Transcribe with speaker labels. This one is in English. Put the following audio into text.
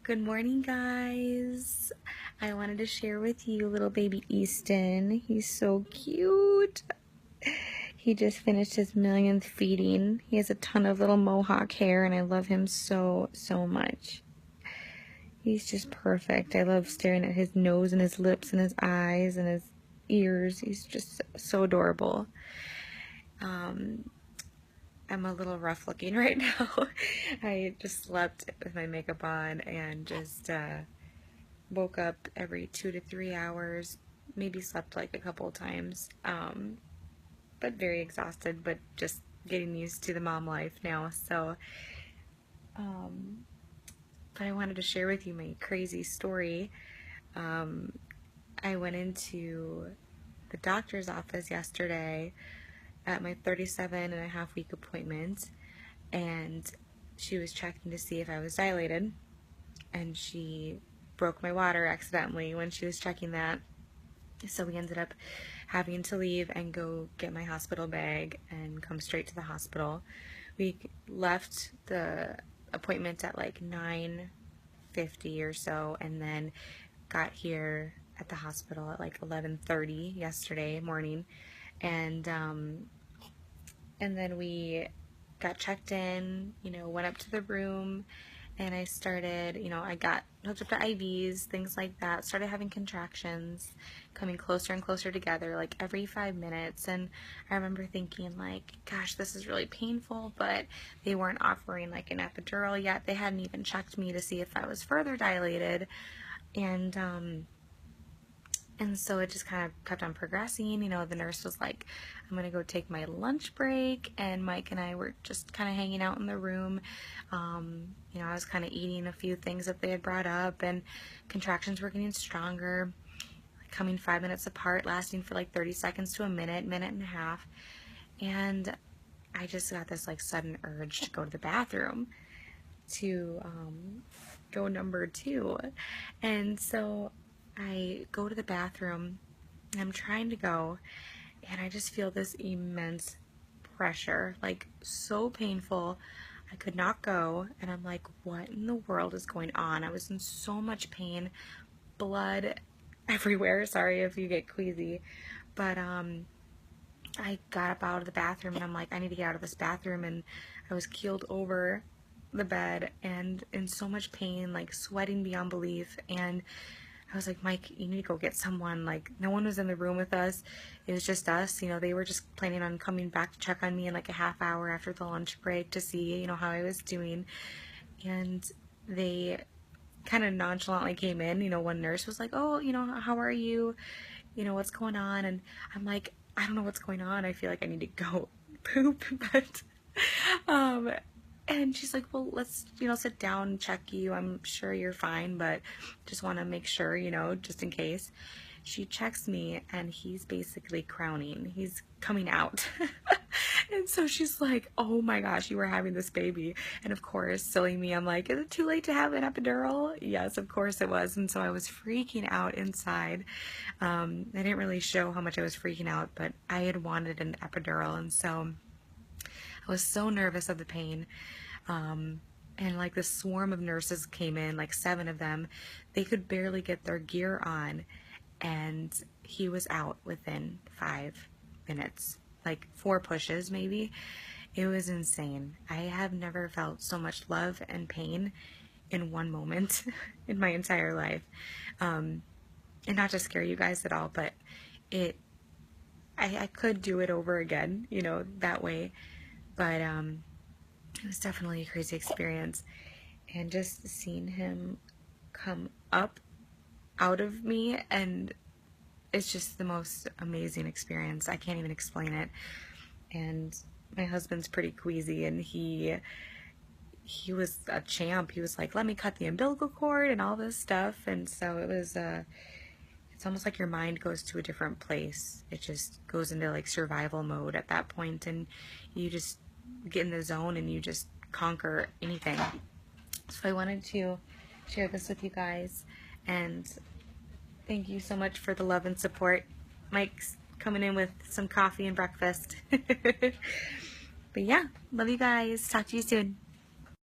Speaker 1: Good morning, guys. I wanted to share with you little baby Easton. He's so cute. He just finished his millionth feeding. He has a ton of little mohawk hair, and I love him so, so much. He's just perfect. I love staring at his nose and his lips and his eyes and his ears. He's just so adorable. I'm a little rough looking right now. I just slept with my makeup on and just woke up every 2 to 3 hours, maybe slept like a couple of times, but very exhausted, but just getting used to the mom life now. So, but I wanted to share with you my crazy story. I went into the doctor's office yesterday at my 37.5 week appointment, and she was checking to see if I was dilated, and she broke my water accidentally when she was checking that. So we ended up having to leave and go get my hospital bag and come straight to the hospital. We left the appointment at like 9:50 or so, and then got here at the hospital at like 11:30 yesterday morning, and then we got checked in, went up to the room, and I started, I got hooked up to IVs, things like that, started having contractions, coming closer and closer together, like every 5 minutes, and I remember thinking, like, gosh, this is really painful, but they weren't offering, like, an epidural yet. They hadn't even checked me to see if I was further dilated, and so it just kind of kept on progressing. The nurse was like, I'm going to go take my lunch break. And Mike and I were just kind of hanging out in the room. I was kind of eating a few things that they had brought up, and contractions were getting stronger, coming 5 minutes apart, lasting for like 30 seconds to a minute and a half. And I just got this like sudden urge to go to the bathroom to go number two. And so I go to the bathroom, and I'm trying to go, and I just feel this immense pressure, like so painful. I could not go, and I'm like, what in the world is going on? I was in so much pain, blood everywhere. Sorry if you get queasy, but I got up out of the bathroom, and I'm like, I need to get out of this bathroom, and I was keeled over the bed and in so much pain, like sweating beyond belief. And I was like, Mike, you need to go get someone. Like, no one was in the room with us. It was just us. They were just planning on coming back to check on me in like a half hour after the lunch break to see, how I was doing. And they kind of nonchalantly came in. One nurse was like, oh, how are you? What's going on? And I'm like, I don't know what's going on. I feel like I need to go poop. But, and she's like, well, let's, sit down and check you. I'm sure you're fine, but just want to make sure, just in case. She checks me, and he's basically crowning. He's coming out. And so she's like, oh my gosh, you were having this baby. And of course, silly me, I'm like, is it too late to have an epidural? Yes, of course it was. And so I was freaking out inside. I didn't really show how much I was freaking out, but I had wanted an epidural. And so I was so nervous of the pain. And like this swarm of nurses came in, like 7 of them. They could barely get their gear on, and he was out within 5 minutes, like 4 pushes maybe. It was insane. I have never felt so much love and pain in one moment in my entire life. And not to scare you guys at all, but I could do it over again, that way. But it was definitely a crazy experience. And just seeing him come up out of me, and it's just the most amazing experience. I can't even explain it. And my husband's pretty queasy, and he was a champ. He was like, let me cut the umbilical cord and all this stuff. And so it was it's almost like your mind goes to a different place. It just goes into like survival mode at that point, and you just get in the zone and you just conquer anything. So I wanted to share this with you guys, and thank you so much for the love and support. Mike's coming in with some coffee and breakfast. But yeah, love you guys. Talk to you soon.